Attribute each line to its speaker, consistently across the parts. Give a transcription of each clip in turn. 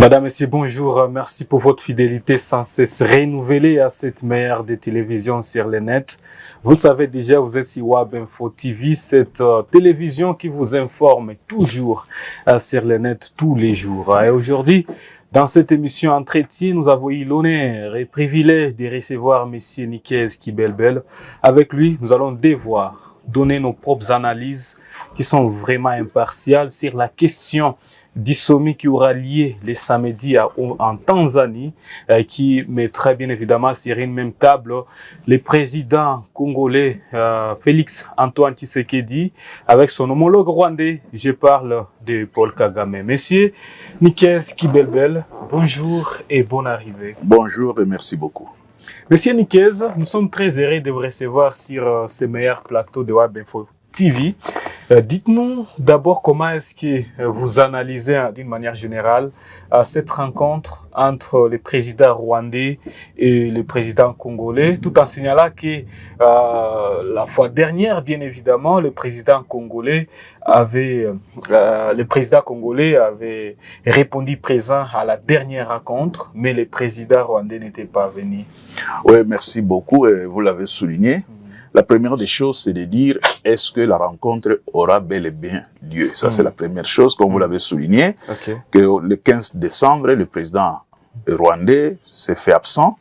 Speaker 1: Madame, Messieurs, bonjour. Merci pour votre fidélité sans cesse renouvelée à cette meilleure des télévisions sur le net. Vous le savez déjà, vous êtes sur Wab Info TV, cette télévision qui vous informe toujours sur le net tous les jours. Et aujourd'hui, dans cette émission Entretien, nous avons eu l'honneur et le privilège de recevoir Monsieur Nikez Kibelbel. Avec lui, nous allons devoir donner nos propres analyses qui sont vraiment impartiales sur la question du sommet qui aura lieu les samedis en Tanzanie, qui mettra bien évidemment sur une même table le président congolais Félix Antoine Tshisekedi avec son homologue rwandais. Je parle de Paul Kagame. Monsieur Nikez Kibelbel, bonjour et bonne arrivée.
Speaker 2: Bonjour et merci beaucoup.
Speaker 1: Monsieur Nikez, nous sommes très heureux de vous recevoir sur ce meilleur plateau de Wab Info TV. Dites-nous d'abord comment est-ce que vous analysez d'une manière générale cette rencontre entre le président rwandais et le président congolais, tout en signalant que la fois dernière, bien évidemment, le président congolais avait répondu présent à la dernière rencontre, mais le président rwandais n'était pas venu.
Speaker 2: Oui, merci beaucoup. Vous l'avez souligné. La première des choses, c'est de dire, est-ce que la rencontre aura bel et bien lieu? Ça, c'est la première chose, comme vous l'avez souligné, que le 15 décembre, le président rwandais s'est fait absent.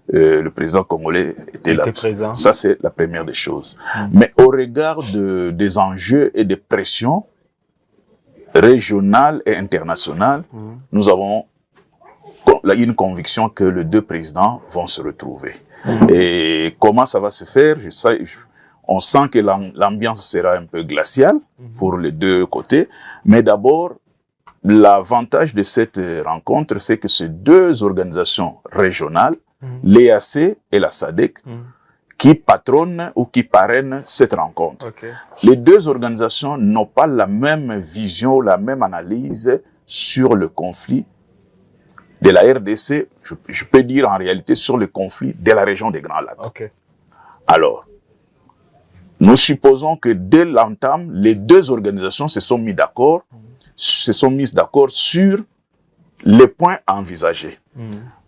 Speaker 2: Le président congolais était là. Présent. Ça, c'est la première des choses. Mais au regard des enjeux et des pressions régionales et internationales, nous avons une conviction que les deux présidents vont se retrouver. Et comment ça va se faire? On sent que l'ambiance sera un peu glaciale pour les deux côtés. Mais d'abord, l'avantage de cette rencontre, c'est que ces deux organisations régionales, l'EAC et la SADC, qui patronnent ou qui parrainent cette rencontre. Les deux organisations n'ont pas la même vision, la même analyse sur le conflit de la RDC, je peux dire en réalité sur le conflit de la région des Grands Lacs. Alors, nous supposons que dès l'entame, les deux organisations se sont mises d'accord sur les points à envisager.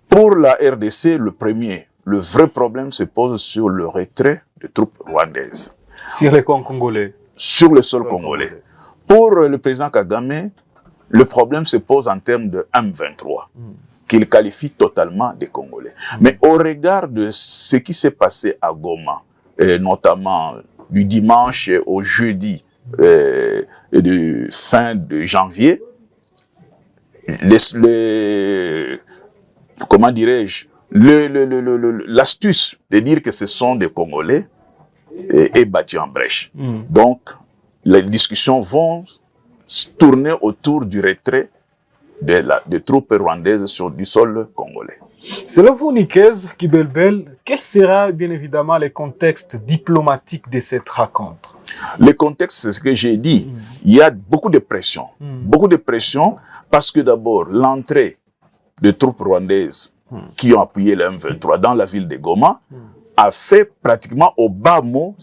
Speaker 2: Pour la RDC, le vrai problème se pose sur le retrait des troupes rwandaises.
Speaker 1: Sur les Congolais.
Speaker 2: Sur le sol congolais. Pour le président Kagame, le problème se pose en termes de M23, qu'il qualifie totalement des Congolais. Mais au regard de ce qui s'est passé à Goma, notamment du dimanche au jeudi de fin de janvier, comment dirais-je, l'astuce de dire que ce sont des Congolais est battue en brèche. Donc, les discussions vont tourner autour du retrait des troupes rwandaises du sol congolais.
Speaker 1: Selon vous, Nikez Kibelbel, quel sera bien évidemment le contexte diplomatique de cette rencontre?
Speaker 2: Le contexte, c'est ce que j'ai dit. Il y a beaucoup de pression. Beaucoup de pression parce que d'abord, l'entrée de troupes rwandaises qui ont appuyé le M23 dans la ville de Goma a fait pratiquement au bas mot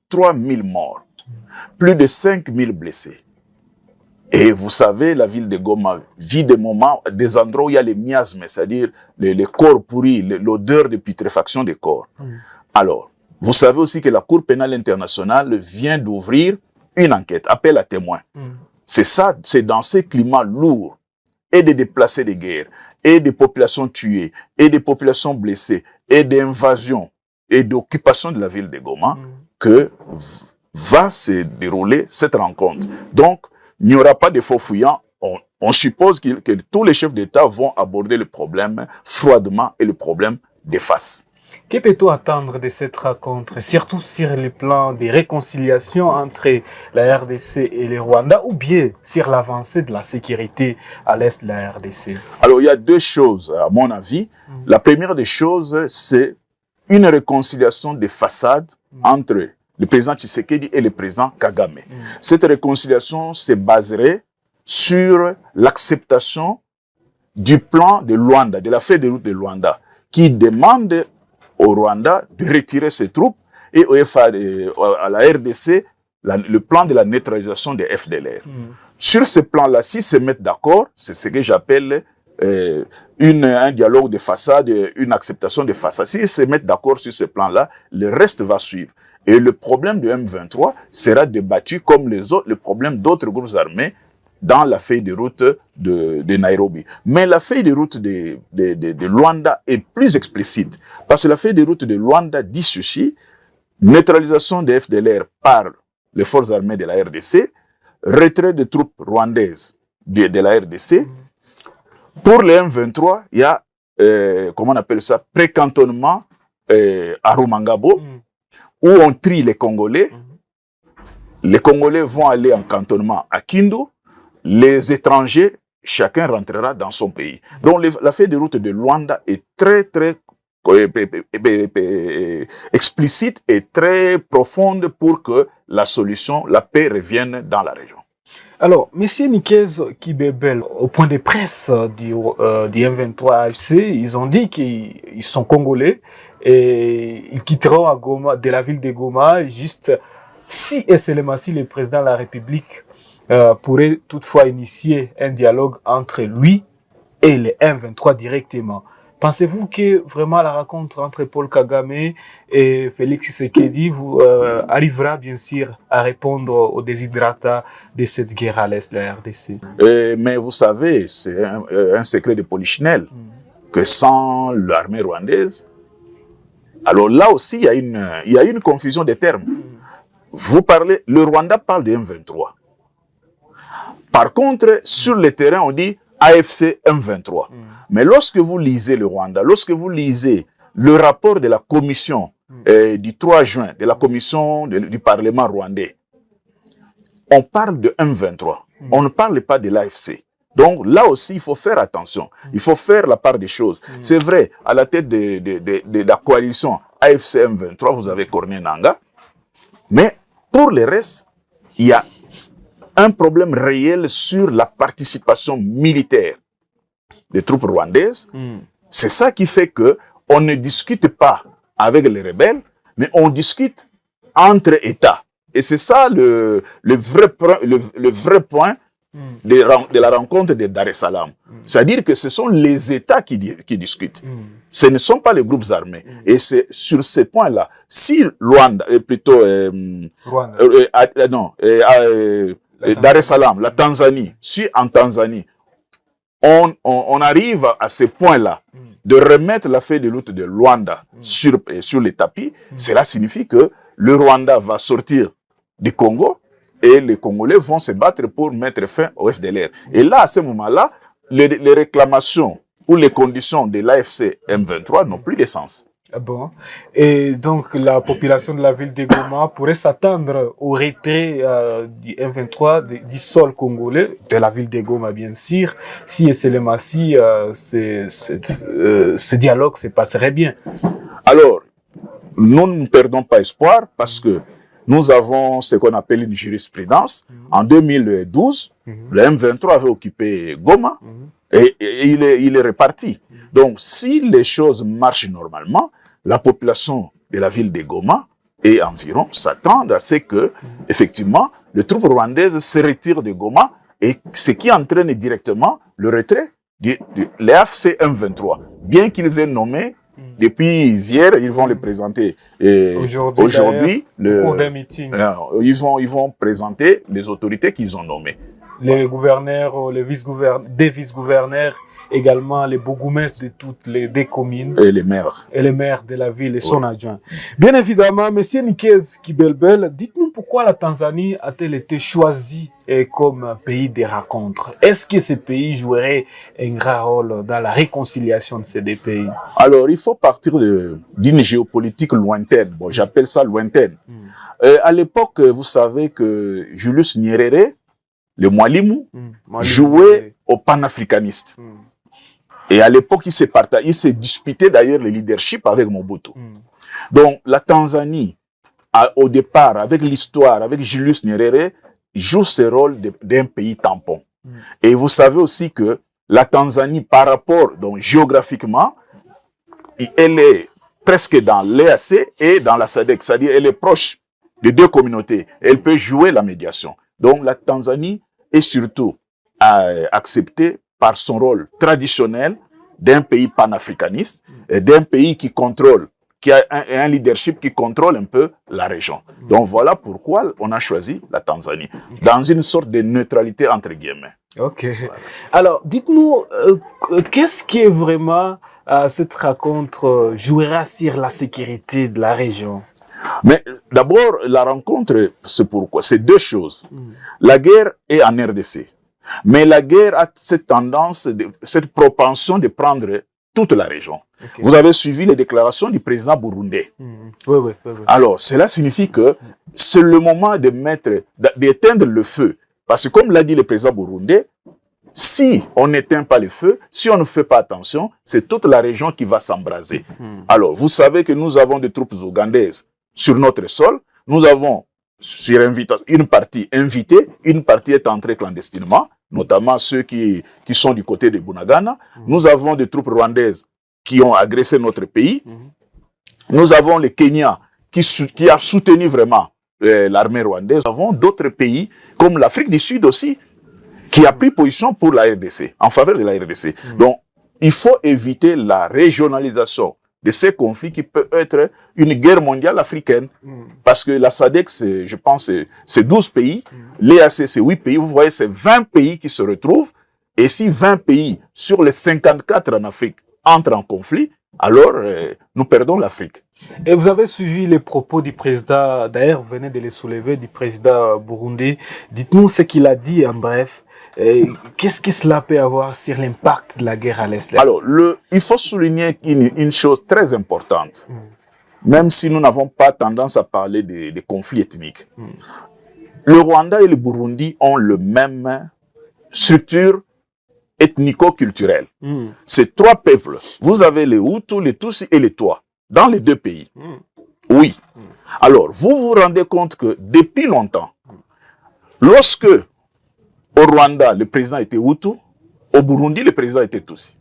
Speaker 2: 3000 morts. Plus de 5000 blessés. Et vous savez, la ville de Goma vit des moments, des endroits où il y a les miasmes, c'est-à-dire les corps pourris, l'odeur de putréfaction des corps. Alors, vous savez aussi que la Cour pénale internationale vient d'ouvrir une enquête, appel à témoins. C'est ça, c'est dans ces climats lourds, et des déplacés de guerre, et des populations tuées, et des populations blessées, et d'invasions, et d'occupation de la ville de Goma, que va se dérouler cette rencontre. Donc, il n'y aura pas de faux fuyants. On suppose que tous les chefs d'État vont aborder le problème froidement et le problème de face.
Speaker 1: Que peut-on attendre de cette rencontre, surtout sur le plan des réconciliations entre la RDC et le Rwanda, ou bien sur l'avancée de la sécurité à l'est de la RDC?
Speaker 2: Alors, il y a deux choses, à mon avis. La première des choses, c'est une réconciliation de façade entre le président Tshisekedi et le président Kagame. Cette réconciliation se baserait sur l'acceptation du plan de Luanda, de la feuille de route de Luanda, qui demande au Rwanda de retirer ses troupes et à la RDC le plan de la neutralisation des FDLR. sur ce plan-là, s'ils se mettent d'accord, c'est ce que j'appelle un dialogue de façade, une acceptation de façade. S'ils se mettent d'accord sur ce plan-là, le reste va suivre. Et le problème de M23 sera débattu comme le problème d'autres groupes armés dans la feuille de route de Nairobi. Mais la feuille de route de Luanda est plus explicite. Parce que la feuille de route de Luanda dit ceci: neutralisation des FDLR par les forces armées de la RDC, retrait des troupes rwandaises de la RDC. Pour les M23, il y a, comment on appelle ça, précantonnement à Rumangabo, où on trie les Congolais. Les Congolais vont aller en cantonnement à Kindu. Les étrangers, chacun rentrera dans son pays. Donc la feuille de route de Luanda est très, très explicite et très profonde pour que la solution, la paix revienne dans la région.
Speaker 1: Alors, M. Nikez Kibebel, au point de presse du M23 AFC, ils ont dit qu'ils sont congolais et ils quitteront à Goma, de la ville de Goma, juste si SLMASI, le président de la République, pourrait toutefois initier un dialogue entre lui et les M23 directement. Pensez-vous que vraiment la rencontre entre Paul Kagame et Félix Tshisekedi arrivera bien sûr à répondre aux desiderata de cette guerre à l'est de la RDC?
Speaker 2: Mais vous savez, c'est un secret de Polichinelle que sans l'armée rwandaise, alors là aussi il y a une confusion des termes. Vous parlez, le Rwanda parle de M23. Par contre, sur le terrain, on dit AFC M23. Mais lorsque vous lisez le Rwanda, lorsque vous lisez le rapport de la commission du 3 juin, de la commission du Parlement rwandais, on parle de M23. On ne parle pas de l'AFC. Donc là aussi, il faut faire attention. Il faut faire la part des choses. C'est vrai, à la tête de la coalition AFC M23, vous avez Corneille Nangaa. Mais pour le reste, il y a un problème réel sur la participation militaire des troupes rwandaises. C'est ça qui fait que on ne discute pas avec les rebelles, mais on discute entre États. Et c'est ça le vrai point de la rencontre de Dar es Salaam. C'est-à-dire que ce sont les États qui discutent. Ce ne sont pas les groupes armés. Et c'est sur ces points-là, si Luanda, plutôt Dar es Salaam, la Tanzanie, si en Tanzanie, on arrive à ce point-là de remettre la feuille de route de Luanda sur les tapis, cela signifie que le Rwanda va sortir du Congo et les Congolais vont se battre pour mettre fin au FDLR. Et là, à ce moment-là, les réclamations ou les conditions de l'AFC M23 n'ont plus de sens.
Speaker 1: Bon. Et donc, la population de la ville de Goma pourrait s'attendre au retrait du M23 du sol congolais, de la ville de Goma, bien sûr, si SLMASI, ce dialogue se passerait bien.
Speaker 2: Alors, nous ne perdons pas espoir parce que nous avons ce qu'on appelle une jurisprudence. En 2012, le M23 avait occupé Goma et il est reparti. Donc, si les choses marchent normalement, la population de la ville de Goma et environ s'attendent à ce que, effectivement, les troupes rwandaises se retirent de Goma et ce qui entraîne directement le retrait de l'AFC M23. Bien qu'ils aient nommé, depuis hier, ils vont le présenter. Aujourd'hui, ils vont présenter les autorités qu'ils ont nommées.
Speaker 1: Les gouverneurs, les vice-gouverneurs, également les bourgmestres de toutes les deux communes.
Speaker 2: Et les maires.
Speaker 1: Et les maires de la ville et son adjoint. Bien évidemment, M. Nikez Kibebel, dites-nous pourquoi la Tanzanie a-t-elle été choisie comme pays de rencontre? Est-ce que ce pays jouerait un grand rôle dans la réconciliation de ces deux pays?
Speaker 2: Alors, il faut partir d'une géopolitique lointaine. Bon, j'appelle ça lointaine. À l'époque, vous savez que Julius Nyerere, le Mwalimu, jouait au panafricaniste. Et à l'époque, il s'est disputé d'ailleurs le leadership avec Mobutu. Donc, la Tanzanie, au départ, avec l'histoire, avec Julius Nyerere, joue ce rôle d'un pays tampon. Et vous savez aussi que la Tanzanie, par rapport, donc géographiquement, elle est presque dans l'EAC et dans la SADC, c'est-à-dire elle est proche des deux communautés. Elle peut jouer la médiation. Donc, la Tanzanie et surtout accepté par son rôle traditionnel d'un pays panafricaniste, d'un pays qui contrôle, qui a un leadership qui contrôle un peu la région. Donc voilà pourquoi on a choisi la Tanzanie, dans une sorte de neutralité entre guillemets.
Speaker 1: Ok. Voilà. Alors, dites-nous, qu'est-ce qui est vraiment cette rencontre jouera sur la sécurité de la région?
Speaker 2: Mais d'abord, la rencontre, c'est pourquoi? C'est deux choses. La guerre est en RDC. Mais la guerre a cette tendance, cette propension de prendre toute la région. Okay. Vous avez suivi les déclarations du président burundais.
Speaker 1: Oui.
Speaker 2: Alors, cela signifie que c'est le moment de d'éteindre le feu. Parce que comme l'a dit le président burundais, si on n'éteint pas le feu, si on ne fait pas attention, c'est toute la région qui va s'embraser. Alors, vous savez que nous avons des troupes ougandaises sur notre sol. Nous avons sur invitation, une partie invitée, une partie est entrée clandestinement, notamment ceux qui sont du côté de Bunagana. Nous avons des troupes rwandaises qui ont agressé notre pays. Nous avons le Kenya qui a soutenu vraiment l'armée rwandaise. Nous avons d'autres pays, comme l'Afrique du Sud aussi, qui a pris position pour la RDC, en faveur de la RDC. Donc, il faut éviter la régionalisation de ces conflits qui peut être une guerre mondiale africaine. Parce que la SADC, je pense, c'est 12 pays. L'EAC, c'est 8 pays. Vous voyez, c'est 20 pays qui se retrouvent. Et si 20 pays sur les 54 en Afrique entrent en conflit, alors nous perdons l'Afrique.
Speaker 1: Et vous avez suivi les propos du président, d'ailleurs, vous venez de les soulever, du président burundais. Dites-nous ce qu'il a dit en bref. Qu'est-ce que cela peut avoir sur l'impact de la guerre à l'Est?
Speaker 2: Alors, il faut souligner une chose très importante, même si nous n'avons pas tendance à parler des conflits ethniques. Le Rwanda et le Burundi ont le même structure ethnico-culturelle. C'est trois peuples. Vous avez les Hutus, les Tutsis et les Twa dans les deux pays. Oui. Alors, vous vous rendez compte que depuis longtemps, lorsque au Rwanda, le président était Hutu. Au Burundi, le président était Tutsi.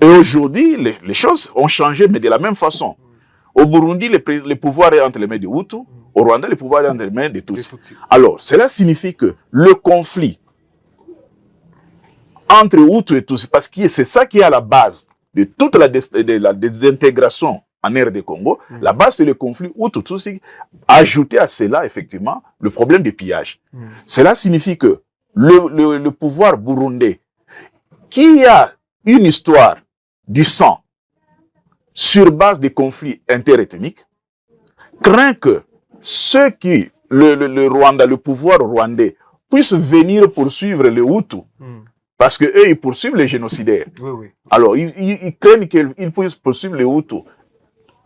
Speaker 2: Et aujourd'hui, les choses ont changé, mais de la même façon. Au Burundi, le pouvoir est entre les mains des Hutus. Au Rwanda, le pouvoir est entre les mains des Tutsis. Alors, cela signifie que le conflit entre Hutus et Tutsis, parce que c'est ça qui est à la base de toute la désintégration en RD Congo, la base, c'est le conflit Hutu-Tutsi. Ajouté à cela, effectivement, le problème des pillages. Cela signifie que le pouvoir burundais, qui a une histoire du sang sur base des conflits interethniques, craint que ceux qui, le Rwanda, le pouvoir rwandais, puissent venir poursuivre les Hutus, parce qu'eux, ils poursuivent les génocidaires. Alors, ils craignent qu'ils puissent poursuivre les Hutus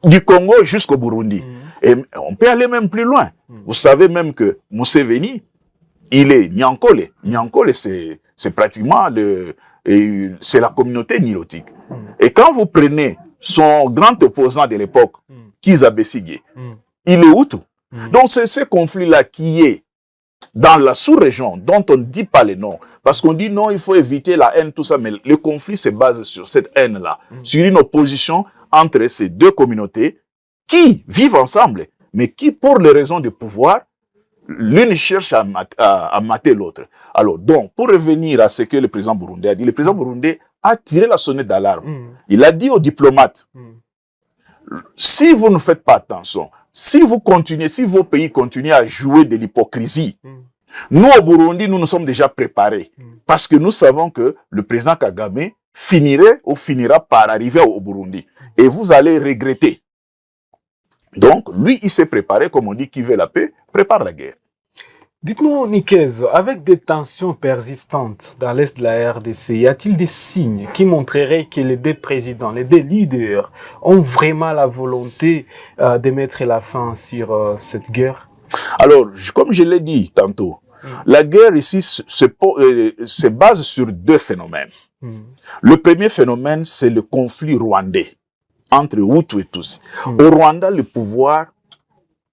Speaker 2: du Congo jusqu'au Burundi. Et on peut aller même plus loin. Vous savez même que Museveni, il est Nyankole. Nyankole, c'est pratiquement c'est la communauté nilotique. Et quand vous prenez son grand opposant de l'époque, Kizza Besigye, il est Hutu. Donc c'est ce conflit-là qui est dans la sous-région, dont on ne dit pas les noms. Parce qu'on dit non, il faut éviter la haine, tout ça. Mais le conflit se base sur cette haine-là, sur une opposition entre ces deux communautés qui vivent ensemble, mais qui, pour les raisons de pouvoir, l'une cherche à mater l'autre. Alors, donc, pour revenir à ce que le président burundais a dit, le président burundais a tiré la sonnette d'alarme. Il a dit aux diplomates, si vous ne faites pas attention, si vos pays continuent à jouer de l'hypocrisie, nous, au Burundi, nous nous sommes déjà préparés. Parce que nous savons que le président Kagame finira par arriver au Burundi. Et vous allez regretter. Donc, lui, il s'est préparé, comme on dit, qui veut la paix, prépare la guerre.
Speaker 1: Dites-nous, Nikezo, avec des tensions persistantes dans l'Est de la RDC, y a-t-il des signes qui montreraient que les deux présidents, les deux leaders, ont vraiment la volonté de mettre la fin sur cette guerre?
Speaker 2: Alors, comme je l'ai dit tantôt, la guerre ici se base sur deux phénomènes. Le premier phénomène, c'est le conflit rwandais entre Hutu et Tutsi. Au Rwanda, le pouvoir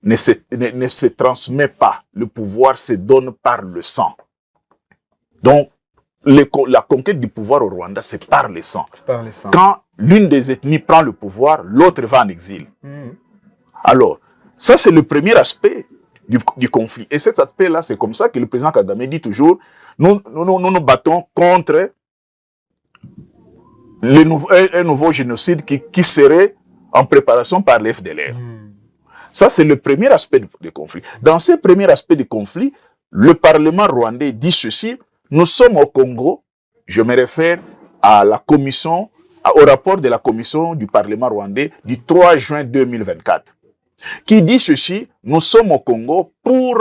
Speaker 2: ne se transmet pas. Le pouvoir se donne par le sang. Donc, la conquête du pouvoir au Rwanda, c'est par le sang. Quand l'une des ethnies prend le pouvoir, l'autre va en exil. Alors, ça, c'est le premier aspect du conflit. Et cet aspect-là, c'est comme ça que le président Kagame dit toujours, nous nous battons contre un nouveau génocide qui serait en préparation par l'FDLR. Ça, c'est le premier aspect du conflit. Dans ce premier aspect du conflit, le Parlement rwandais dit ceci, nous sommes au Congo, je me réfère à la commission, au rapport de la commission du Parlement rwandais du 3 juin 2024, qui dit ceci, nous sommes au Congo pour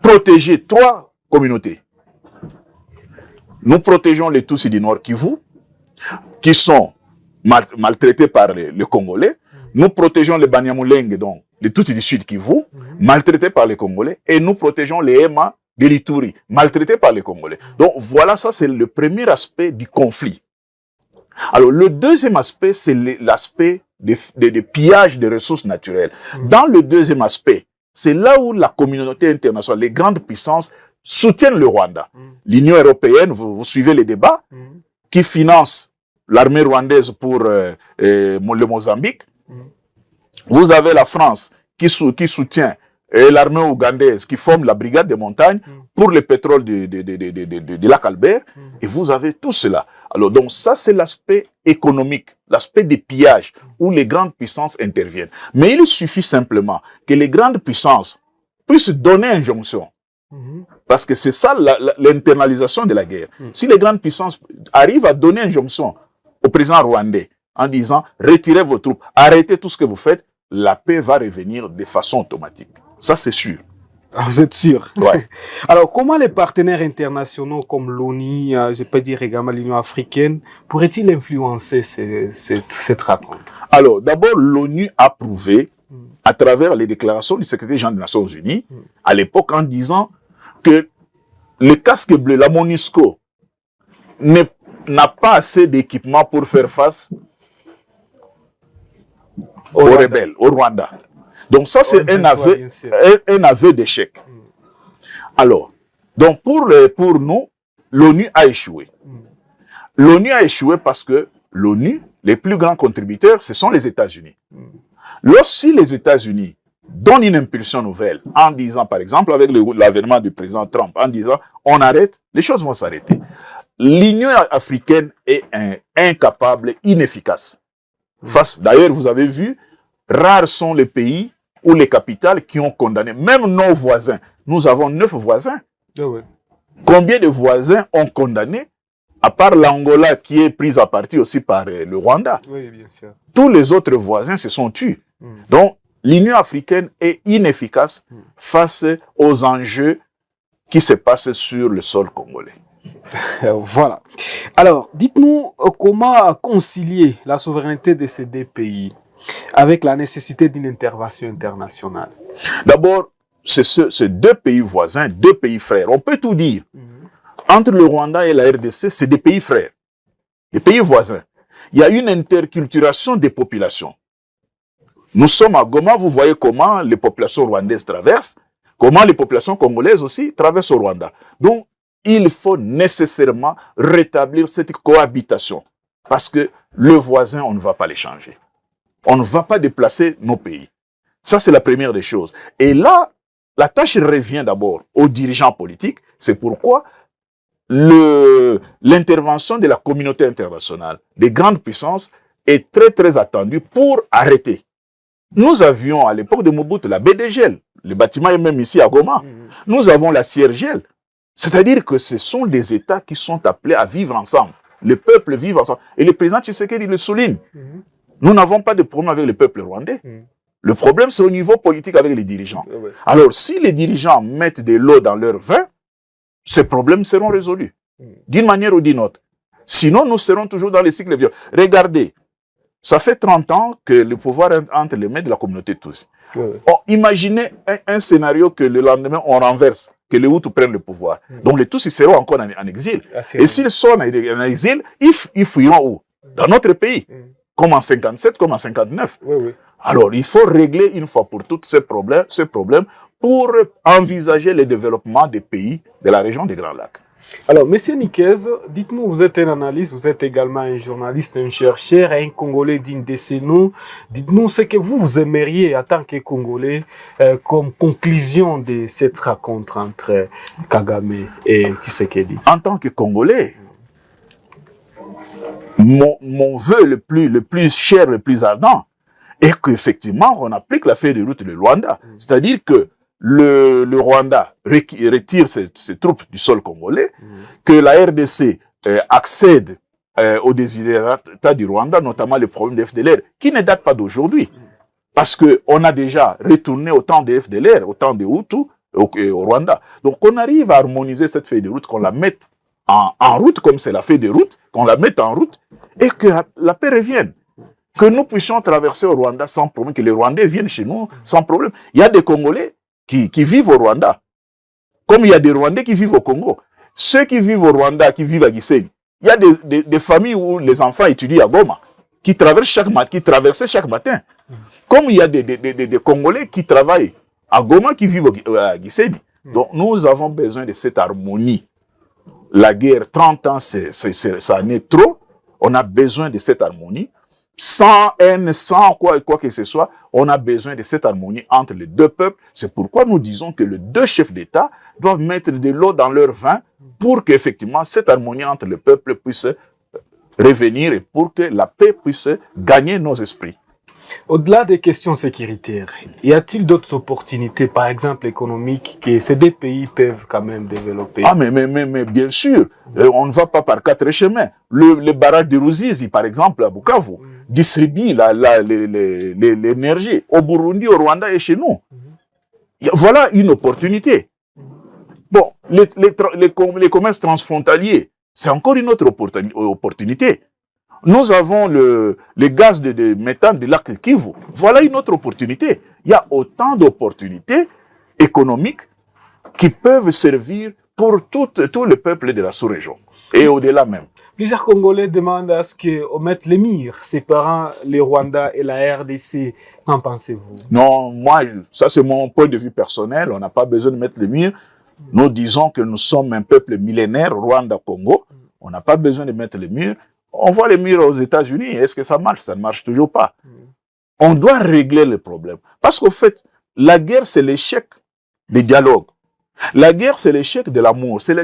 Speaker 2: protéger 3 communautés. Nous protégeons les Tutsis du Nord Kivu, qui sont maltraités par les Congolais. Nous protégeons les Banyamulenge, donc les Tutsis du Sud Kivu, maltraités par les Congolais. Et nous protégeons les Hema de l'Ituri, maltraités par les Congolais. Donc voilà, ça c'est le premier aspect du conflit. Alors le deuxième aspect, c'est l'aspect des pillages des ressources naturelles. Dans le deuxième aspect, c'est là où la communauté internationale, les grandes puissances, soutiennent le Rwanda. L'Union européenne, vous suivez les débats, qui finance l'armée rwandaise pour le Mozambique. Vous avez la France qui soutient l'armée ougandaise qui forme la brigade des montagnes pour le pétrole de lac Albert. Et vous avez tout cela. Alors donc ça c'est l'aspect économique, l'aspect des pillages où les grandes puissances interviennent. Mais il suffit simplement que les grandes puissances puissent donner injonction. Parce que c'est ça l'internalisation de la guerre. Si les grandes puissances arrivent à donner injonction au président rwandais en disant retirez vos troupes, arrêtez tout ce que vous faites, la paix va revenir de façon automatique. Ça, c'est sûr.
Speaker 1: Vous êtes sûr?
Speaker 2: Ouais.
Speaker 1: Alors, comment les partenaires internationaux comme l'ONU, je peux dire également l'Union africaine, pourraient-ils influencer cette rencontre? Alors, d'abord, l'ONU a prouvé, à travers les déclarations du secrétaire général des Nations Unies, à l'époque, en disant que le casque bleu, la MONUSCO, n'a pas assez d'équipement pour faire face aux rebelles, au Rwanda. Donc ça, c'est un aveu d'échec. Alors, donc pour nous, l'ONU a échoué. L'ONU a échoué parce que l'ONU, les plus grands contributeurs, ce sont les États-Unis. Lorsque les États-Unis donnent une impulsion nouvelle, en disant, par exemple, avec l'avènement du président Trump, en disant, on arrête, les choses vont s'arrêter. L'Union africaine est incapable, inefficace. D'ailleurs, vous avez vu, rares sont les pays ou les capitales qui ont condamné, même nos voisins. Nous avons 9 voisins. Combien de voisins ont condamné, à part l'Angola qui est prise à partie aussi par le Rwanda? Oui, bien sûr. Tous les autres voisins se sont tués. Donc, l'Union africaine est inefficace face aux enjeux qui se passent sur le sol congolais. Voilà. Alors, dites-nous comment concilier la souveraineté de ces 2 pays avec la nécessité d'une intervention internationale. D'abord, c'est 2 pays voisins, 2 pays frères. On peut tout dire. Entre le Rwanda et la RDC, c'est des pays frères, des pays voisins. Il y a une interculturation des populations. Nous sommes à Goma, vous voyez comment les populations rwandaises traversent, comment les populations congolaises aussi traversent au Rwanda. Donc, il faut nécessairement rétablir cette cohabitation. Parce que le voisin, on ne va pas les changer. On ne va pas déplacer nos pays. Ça, c'est la première des choses. Et là, la tâche revient d'abord aux dirigeants politiques. C'est pourquoi l'intervention de la communauté internationale, des grandes puissances, est très, très attendue pour arrêter. Nous avions, à l'époque de Mobutu, la BDGL. Le bâtiment est même ici à Goma. Nous avons la CIRGL. C'est-à-dire que ce sont des États qui sont appelés à vivre ensemble. Les peuples vivent ensemble. Et le président Tshisekedi le souligne. Nous n'avons pas de problème avec le peuple rwandais. Le problème, c'est au niveau politique avec les dirigeants. Alors, si les dirigeants mettent de l'eau dans leur vin, ces problèmes seront résolus, d'une manière ou d'une autre. Sinon, nous serons toujours dans les cycles violents. Regardez, ça fait 30 ans que le pouvoir est entre les mains de la communauté tous. Imaginez un scénario que le lendemain, on renverse, que les Hutus prennent le pouvoir. Donc, les Tutsis seront encore en exil. Et s'ils sont en exil, ils fuiront où? Dans notre pays. Comme en 57, comme en 59. Alors, il faut régler une fois pour toutes ces problèmes pour envisager le développement des pays de la région des Grands Lacs.
Speaker 3: Alors, Monsieur Niquez, dites-nous, vous êtes un analyste, vous êtes également un journaliste, un chercheur, un Congolais digne de ce nom. Dites-nous ce que vous aimeriez, en tant que Congolais, comme conclusion de cette rencontre entre Kagame et Tshisekedi.
Speaker 2: En tant que Congolais, mon vœu le plus cher, le plus ardent, est qu'effectivement, on applique la feuille de route du Rwanda. C'est-à-dire que le Rwanda retire ses troupes du sol congolais, que la RDC accède aux désirata du Rwanda, notamment les problèmes de FDLR, qui ne datent pas d'aujourd'hui. Parce qu'on a déjà retourné au temps des FDLR, au temps des Hutus, au Rwanda. Donc on arrive à harmoniser cette feuille de route, qu'on la mette en route, comme c'est la feuille de route, qu'on la mette en route, et que la paix revienne. Que nous puissions traverser au Rwanda sans problème, que les Rwandais viennent chez nous sans problème. Il y a des Congolais qui vivent au Rwanda, comme il y a des Rwandais qui vivent au Congo. Ceux qui vivent au Rwanda, qui vivent à Gisenyi, il y a des familles où les enfants étudient à Goma, qui traversaient chaque matin. Comme il y a des Congolais qui travaillent à Goma, qui vivent à Gisenyi. Donc nous avons besoin de cette harmonie. La guerre, 30 ans, ça en est trop. On a besoin de cette harmonie. Sans haine, sans quoi que ce soit, on a besoin de cette harmonie entre les deux peuples. C'est pourquoi nous disons que les deux chefs d'État doivent mettre de l'eau dans leur vin pour qu'effectivement cette harmonie entre les peuples puisse revenir et pour que la paix puisse gagner nos esprits.
Speaker 3: Au-delà des questions sécuritaires, y a-t-il d'autres opportunités, par exemple économiques, que ces deux pays peuvent quand même développer?
Speaker 2: Ah, mais bien sûr, on ne va pas par quatre chemins. Le barrage de Ruzizi, par exemple, à Bukavu, distribue l'énergie au Burundi, au Rwanda et chez nous. Voilà une opportunité. Bon, les commerces transfrontaliers, c'est encore une autre opportunité. Nous avons le gaz de méthane du lac Kivu. Voilà une autre opportunité. Il y a autant d'opportunités économiques qui peuvent servir pour tous les peuples de la sous-région et au-delà même.
Speaker 3: Plusieurs Congolais demandent à ce qu'on mette les murs séparant les Rwanda et la RDC. Qu'en pensez-vous?
Speaker 2: Non, moi, ça c'est mon point de vue personnel. On n'a pas besoin de mettre les murs. Nous disons que nous sommes un peuple millénaire, Rwanda-Congo. On n'a pas besoin de mettre les murs. On voit les murs aux États-Unis. Est-ce que ça marche? Ça ne marche toujours pas. On doit régler le problème. Parce qu'au fait, la guerre, c'est l'échec des dialogues. La guerre, c'est l'échec de l'amour. C'est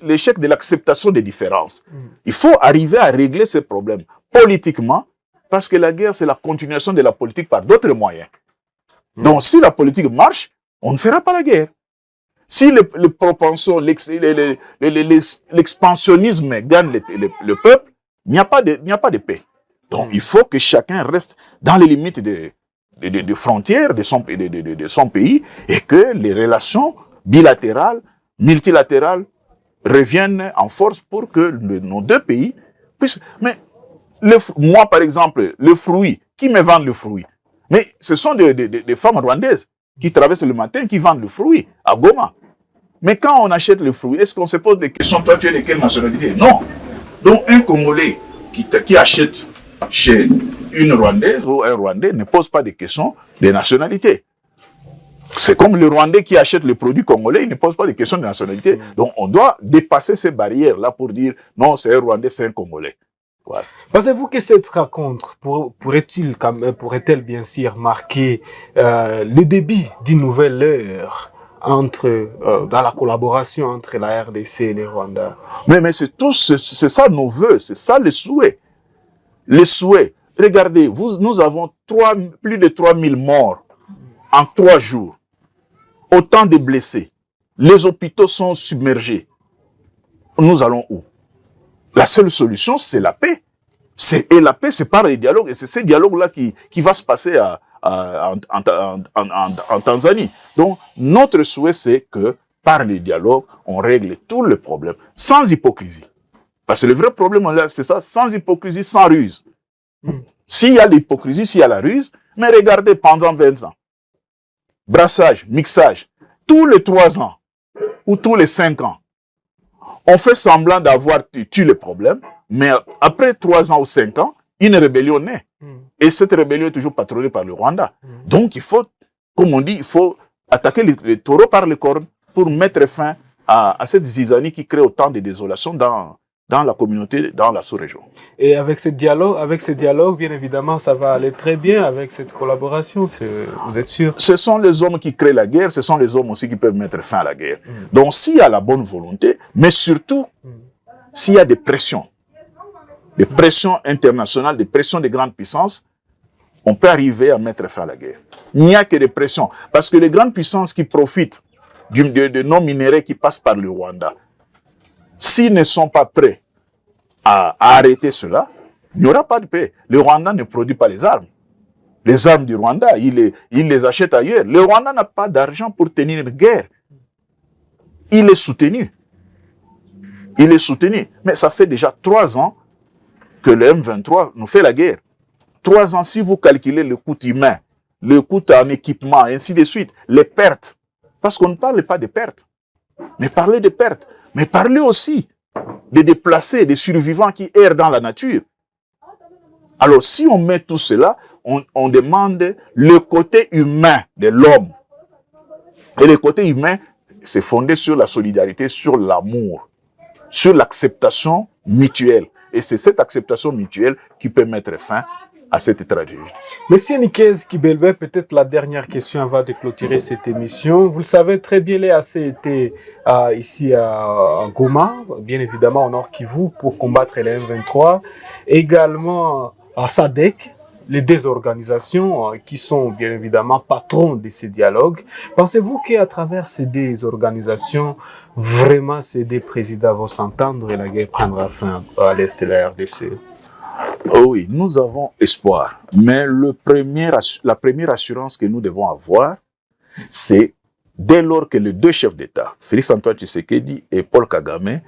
Speaker 2: l'échec de l'acceptation des différences. Il faut arriver à régler ces problèmes politiquement, parce que la guerre, c'est la continuation de la politique par d'autres moyens. Donc, si la politique marche, on ne fera pas la guerre. Si les propensions, l'expansionnisme gagne le peuple, il n'y a pas de paix. Donc, il faut que chacun reste dans les limites des frontières de son pays et que les relations bilatérales, multilatérales reviennent en force pour que nos deux pays puissent... Mais moi, par exemple, le fruit, qui me vend le fruit? Mais ce sont des femmes rwandaises qui traversent le matin, qui vendent le fruit à Goma. Mais quand on achète le fruit, est-ce qu'on se pose des questions? Toi, tu es de quelle nationalité? Non. Donc, un Congolais qui achète chez une Rwandaise ou un Rwandais ne pose pas de questions de nationalité. C'est comme le Rwandais qui achète le produit congolais, il ne pose pas de questions de nationalité. Donc, on doit dépasser ces barrières-là pour dire non, c'est un Rwandais, c'est un Congolais. Voilà.
Speaker 3: Pensez-vous que cette rencontre pourrait-elle bien sûr marquer le début d'une nouvelle ère dans la collaboration entre la RDC et le Rwanda?
Speaker 2: Mais c'est ça nos voeux, c'est ça le souhait. Le souhait. Regardez, nous avons plus de 3000 morts en 3 jours. Autant de blessés. Les hôpitaux sont submergés. Nous allons où? La seule solution, c'est la paix. Et la paix, c'est par les dialogues. Et c'est ce dialogue-là qui va se passer en Tanzanie. Donc, notre souhait, c'est que par les dialogues, on règle tous les problèmes, sans hypocrisie. Parce que le vrai problème, c'est ça, sans hypocrisie, sans ruse. S'il y a l'hypocrisie, s'il y a la ruse, mais regardez, pendant 20 ans, brassage, mixage, tous les 3 ans ou tous les 5 ans, on fait semblant d'avoir tué le problème, mais après 3 ans ou 5 ans, une rébellion naît. Et cette rébellion est toujours patronnée par le Rwanda. Donc il faut, comme on dit, il faut attaquer les taureaux par les cornes pour mettre fin à cette zizanie qui crée autant de désolation dans la communauté, dans la sous-région.
Speaker 3: Et avec ce dialogue, bien évidemment, ça va aller très bien avec cette collaboration, vous êtes sûr?
Speaker 2: Ce sont les hommes qui créent la guerre, ce sont les hommes aussi qui peuvent mettre fin à la guerre. Donc s'il y a la bonne volonté, mais surtout, s'il y a des pressions internationales, des pressions des grandes puissances, on peut arriver à mettre fin à la guerre. Il n'y a que des pressions. Parce que les grandes puissances qui profitent de nos minéraux qui passent par le Rwanda, s'ils ne sont pas prêts à arrêter cela, il n'y aura pas de paix. Le Rwanda ne produit pas les armes. Les armes du Rwanda, il les achète ailleurs. Le Rwanda n'a pas d'argent pour tenir une guerre. Il est soutenu. Il est soutenu. Mais ça fait déjà 3 ans que le M23 nous fait la guerre. 3 ans, si vous calculez le coût humain, le coût en équipement, et ainsi de suite, les pertes. Parce qu'on ne parle pas de pertes. Mais parlez de pertes. Mais parlez aussi des déplacés, des survivants qui errent dans la nature. Alors, si on met tout cela, on demande le côté humain de l'homme. Et le côté humain, c'est fondé sur la solidarité, sur l'amour, sur l'acceptation mutuelle. Et c'est cette acceptation mutuelle qui peut mettre fin à cette tragédie.
Speaker 3: Monsieur Nikez Kibelbe, peut-être la dernière question avant de clôturer cette émission. Vous le savez très bien, les AC étaient ici à Goma, bien évidemment au Nord Kivu, pour combattre les M23. Également à SADC, les deux organisations qui sont bien évidemment patrons de ces dialogues. Pensez-vous qu'à travers ces deux organisations, vraiment ces deux présidents vont s'entendre et la guerre prendra fin à l'est de la RDC?
Speaker 2: Oh oui, nous avons espoir. Mais la première assurance que nous devons avoir, c'est dès lors que les deux chefs d'État, Félix-Antoine Tshisekedi et Paul Kagame,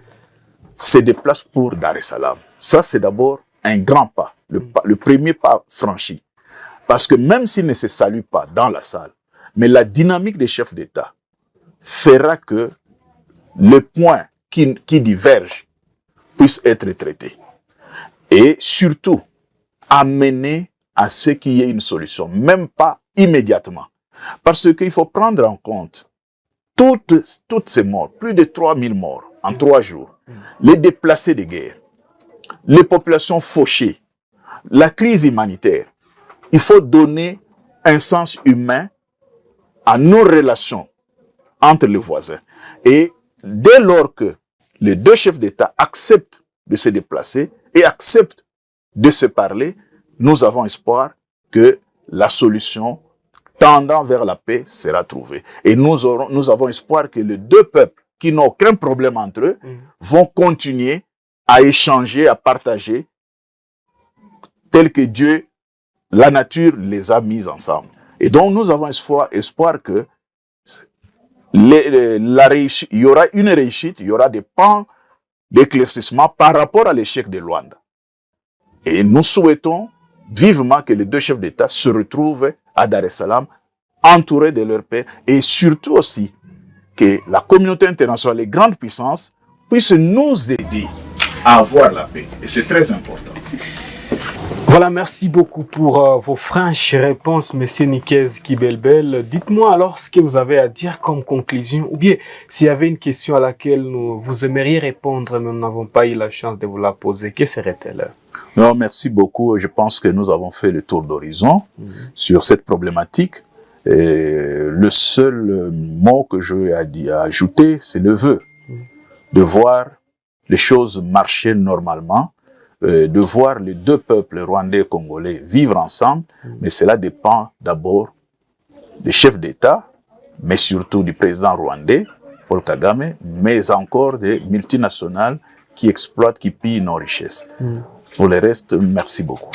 Speaker 2: se déplacent pour Dar es Salaam. Ça, c'est d'abord un grand pas, le premier pas franchi. Parce que même s'ils ne se saluent pas dans la salle, mais la dynamique des chefs d'État fera que les points qui divergent puissent être traités. Et surtout, amener à ce qu'il y ait une solution, même pas immédiatement. Parce qu'il faut prendre en compte toutes ces morts, plus de 3000 morts en 3 jours, les déplacés de guerre, les populations fauchées, la crise humanitaire. Il faut donner un sens humain à nos relations entre les voisins. Et dès lors que les deux chefs d'État acceptent de se déplacer, et acceptent de se parler, nous avons espoir que la solution tendant vers la paix sera trouvée. Et nous avons espoir que les deux peuples qui n'ont aucun problème entre eux vont continuer à échanger, à partager, tel que Dieu, la nature les a mis ensemble. Et donc nous avons espoir que il y aura une réussite, il y aura des pans d'éclaircissement par rapport à l'échec de Luanda. Et nous souhaitons vivement que les deux chefs d'État se retrouvent à Dar es Salaam, entourés de leur paix, et surtout aussi que la communauté internationale, les grandes puissances, puissent nous aider à avoir la paix. Et c'est très important.
Speaker 3: Voilà, merci beaucoup pour vos franches réponses, Monsieur Nikez Kibelbel. Dites-moi alors ce que vous avez à dire comme conclusion, ou bien s'il y avait une question à laquelle vous aimeriez répondre, mais nous n'avons pas eu la chance de vous la poser, que serait-elle?
Speaker 2: Non, merci beaucoup. Je pense que nous avons fait le tour d'horizon sur cette problématique. Et le seul mot que je vais ajouter, c'est le vœu de voir les choses marcher normalement, de voir les deux peuples rwandais et congolais vivre ensemble, mais cela dépend d'abord des chefs d'État, mais surtout du président rwandais, Paul Kagame, mais encore des multinationales qui exploitent, qui pillent nos richesses. Pour le reste, merci beaucoup.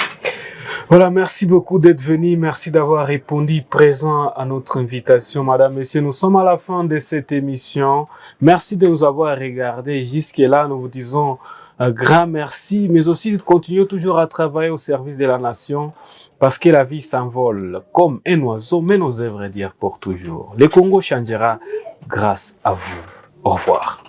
Speaker 3: Voilà, merci beaucoup d'être venu, merci d'avoir répondu présent à notre invitation, Madame, Monsieur. Nous sommes à la fin de cette émission. Merci de nous avoir regardés jusque-là. Nous vous disons un grand merci, mais aussi continuez toujours à travailler au service de la nation parce que la vie s'envole comme un oiseau, mais nos œuvres dire pour toujours. Le Congo changera grâce à vous. Au revoir.